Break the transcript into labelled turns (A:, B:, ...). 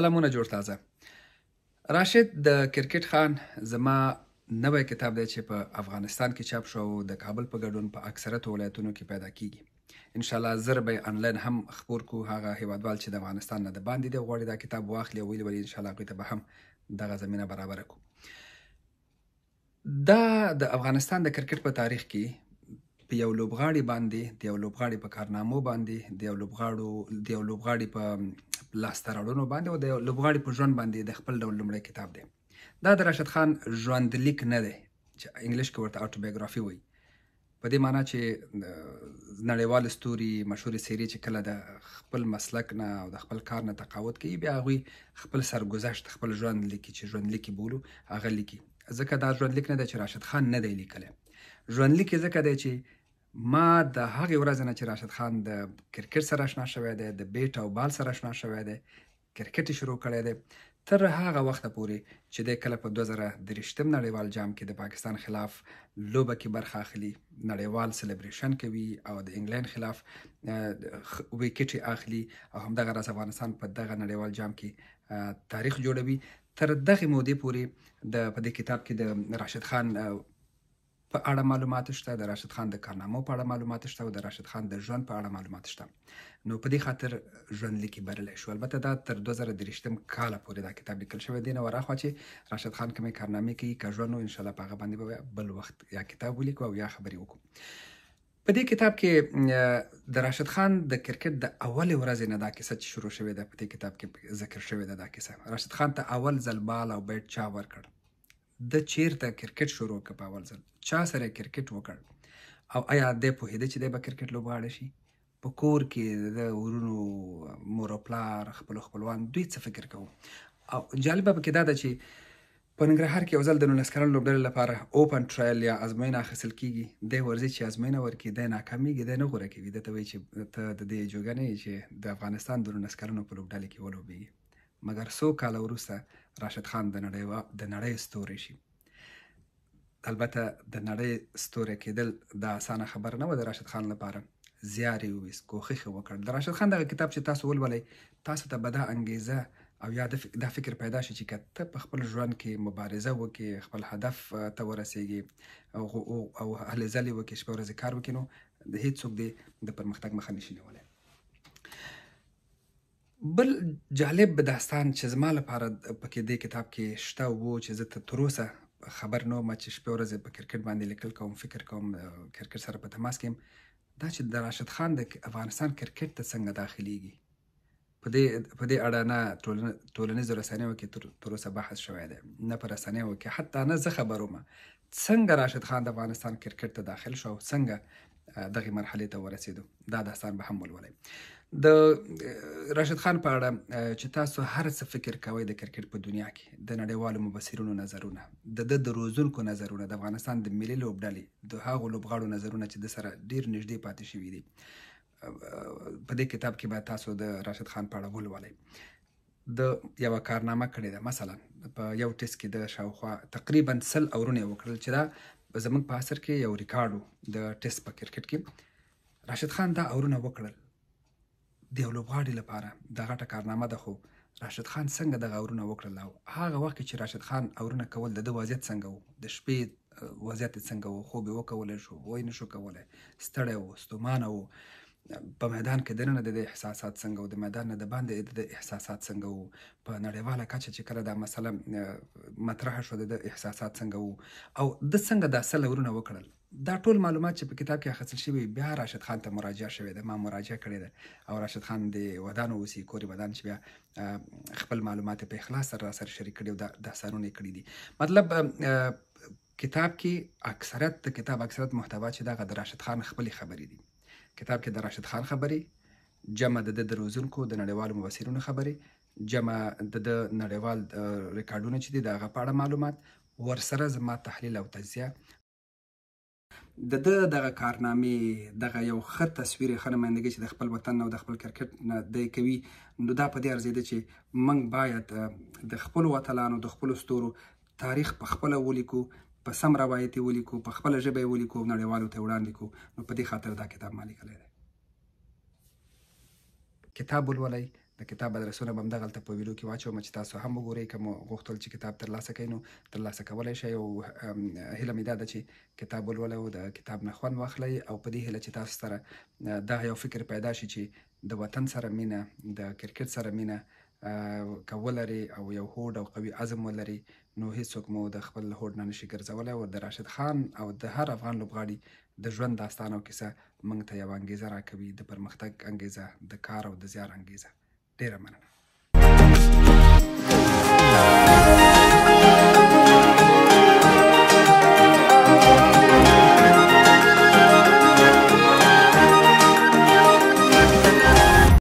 A: سلامونه جوړ تازه. راشد د کرکټ خان زما نوی کتاب دی چې په افغانستان کې چاپ شو او د کابل په ګډون په اکثرتو ولایتونو کې پیدا کیږي. ان شاء الله زر به آنلاین هم خپور کو. هغه هیوادوال چې د افغانستان نه د باندې دی غواړي دا کتاب واخلي او ویلي ان شاء الله هغوی ته به هم دغه زمینه برابره کړو. دا د افغانستان د کرکټ په تاریخ کې په یو لوبغاړي باندې د یو لوبغاړي په کارنامو باندې د یو لوبغاړي په لاسته راوړنو باندې او د یو لوبغاړي په ژوند باندې د خپل ډول لومړی کتاب دی. دا د راشد خان ژوندلیک نه دی چې انګلیش کې ورته اټوبیوګرافي وایي، په دې معنا چې نړیوال ستوري مشهورې څیرې چې کله د خپل مسلک نه او د خپل کار نه تقاوت کوي بیا هغوی خپل سرګذشت خپل ژوند لیکي چې ژوندلیک یې بولو هغه لیکي. ځکه دا ژوندلیک نه دی چې راشد خان نه دی لیکلی. ژوندلیک یې ځکه دی چې ما د هغې ورځې نه چې راشد خان د کرکټ سره اشنا شوی دی، د بیټ او بال سره اشنا شوی دی، کرکټ یې شروع کړی دی، تر هغه وخته پورې چې دی کله په 2023 نړیوال جام کې د پاکستان خلاف لوبه کې برخه اخلي، نړیوال سلیبریشن کوي او د انګلند خلاف ویکټ یې اخلي او همدغه راز افغانستان په دغه نړیوال جام کې تاریخ جوړوي. تر دغې مودې پورې په دې کتاب کې د راشد خان په اړه معلومات شته، د راشد خان د کارنامو په اړه معلومات شته او د راشد خان د ژوند په اړه معلومات شته. نو په دې خاطر ژوندلیک یې بللی شو. البته دا تر 2023 کاله پورې دا کتاب لیکل شوی دی. نه ورهاخوا چې راشد خان کومې کارنامې کوي که ژوند و انشاءالله په هغه باندې به بل وخت یا کتاب ولیکو او یا خبرې وکړو. په دې کتاب کې د راشد خان د کرکټ د اولې ورځې نه دا کیسه چې شروع شوې ده په دې کتاب کې ذکر شوې ده. دا کیسه راشد خان ته اول ځل بال او بیټ چا ورکړ، د چیرته کرکټ شروع کړ، په اول ځل چا سره کرکټ وکړ او آیا دی پوهېده چې دی به کرکټ لوبغاړی شي؟ په کور کې د ورونو مور او پلار خپلو خپلوان دوی څه فکر کوو؟ او جالبه پکې دا ده چې په ننګرهار کې یو ځل د 19 کلن لوبډلې لپاره اوپن ټرایل یا ازموینه اخیستل کیږي. دی ورځي چې ازموینه ورکړي دی ناکامیږي، دی نه غوره کوي، دی ته وایي چې ته د دې جوګه نه یې چې د افغانستان د 19 کلنو په لوبډلې کې ولوبېږي. مګر څو کاله وروسته راشد خان د نړۍ ستوری شي. البته د نړۍ ستوری کېدل دا اسانه خبره نه وه د راشد خان لپاره. زیار یې وویست، کوښښ یې وکړ. د راشد خان دغه کتاب چې تاسو ولولئ تاسو ته به دا انګیزه او یا دا فکر پیدا شي چې که ته په خپل ژوند کې مبارزه وکړې، خپل هدف ته ورسېږي او هلې ځلې وکړې، شپې ورځې کار وکړې، نو د هېڅ څوک دې د پرمختګ مخه نشي نیولی. بل جالب داستان چې زما لپاره پکې دې کتاب کې شته و چې زه تر اوسه خبر نه وم چې شپې ورځې په کرکټ باندې لیکل کوم، فکر کوم، کرکټ سره په تماس کې یم، دا چې د راشد خان د افغانستان کرکټ ته څنګه داخلیږي. په دې اړه نه ټولنیزو رسنیو کې تر اوسه بحث شوی دی، نه په رسنیو کې، حتی نه زه خبر وم څنګه راشد خان د افغانستان کرکټ ته داخل شو او څنګه دغې مرحلې ته ورسېدو. دا داستان به هم ولولئ. د راشد خان په اړه چې تاسو هر څه فکر کوئ د کرکټ په دنیا کې، د نړیوالو مبصرینو نظرونه، د روزونکو نظرونه، د افغانستان د ملي لوبډلې د هغو لوبغاړو نظرونه چې د سره ډېر نږدې پاتې شوي دي، په دې کتاب کې به تاسو د راشد خان په اړه ولولئ. د یوه کارنامه کړې ده، مثلا په یو ټسټ کې د شاوخوا تقریبا 100 اورونه یې وکړل چې دا زموږ په عصر کې یو ریکارډ و د ټسټ په کرکټ کې. راشد خان دا اورونه وکړل. د یو لوبغاړي لپاره دا غټه کارنامه ده، خو راشد خان څنګه دغه اورونه وکړل او هغه وخت کې چې راشد خان اورونه کول د ده وضعیت څنګه و، د شپې وضعیت یې څنګه و، خوب یې وکولی شو، وی نه شو کولی، ستړی و، ستومانه و، په میدان کې دننه د احساسات څنګه و، د میدان نه د باندې د احساسات څنګه و، په نړیواله کچه چې کله دا مسله مطرحه شوه د احساسات څنګه و او د څنګه دا 100 اورونه وکړل. دا ټول معلومات چې په کتاب کې اخیستل شوي بیا راشد خان ته مراجعه شوې ده، ما مراجعه کړې ده او راشد خان د ودان اوسي کور ودان چې بیا خپل معلومات په اخلاص سره راسره شریک کړي او دا داستانونه یې کړي دي. مطلب کتاب کې اکثرت محتوا چې دغه د راشد خان خپلې خبرې دي. کتاب کې د راشد خان خبرې جمع د روزونکو د نړیوالو مبصرینو خبرې جمع د نړیوال ریکارډونه چې دي د هغه په اړه معلومات، ورسره زما تحلیل او تجزیه، د ده دغه کارنامې، دغه یو ښه تصویر، ښه نمایندګي چې د خپل وطن او د خپل کرکټ نه دی کوي. نو دا په دې ارزېده چې موږ باید د خپلو اتلانو، د خپلو ستورو تاریخ په خپله ولیکو، په سم روایت یې ولیکو، په خپله ژبه یې ولیکو، نړیوالو ته یې وړاندې کړو. نو په دې خاطر دا کتاب ما لیکلی دی. کتاب ولولئ، د کتاب ادرسونه به همدغلته په ویډیو کې واچوم چې تاسو هم وګورئ. که مو غوښتل چې کتاب ترلاسه کړئ نو ترلاسه کولی شئ، او هیله مې دا ده چې کتاب ولولئ او د کتاب نه خوند واخلئ، او په دې هیله چې تاسو سره دغه یو فکر پیدا شي چې د وطن سره مینه، د کرکټ سره مینه که ولري او یو هوډ او قوي عزم ولري، نو هیڅوک مو د خپل هوډ نه نشي ګرځولی. او د راشد خان او د هر افغان لوبغاړي د ژوند داستان او کیسه موږ ته یوه انګیزه راکوي، د پرمختګ انګیزه، د کار او د زیار انګیزه. ډېره مننه.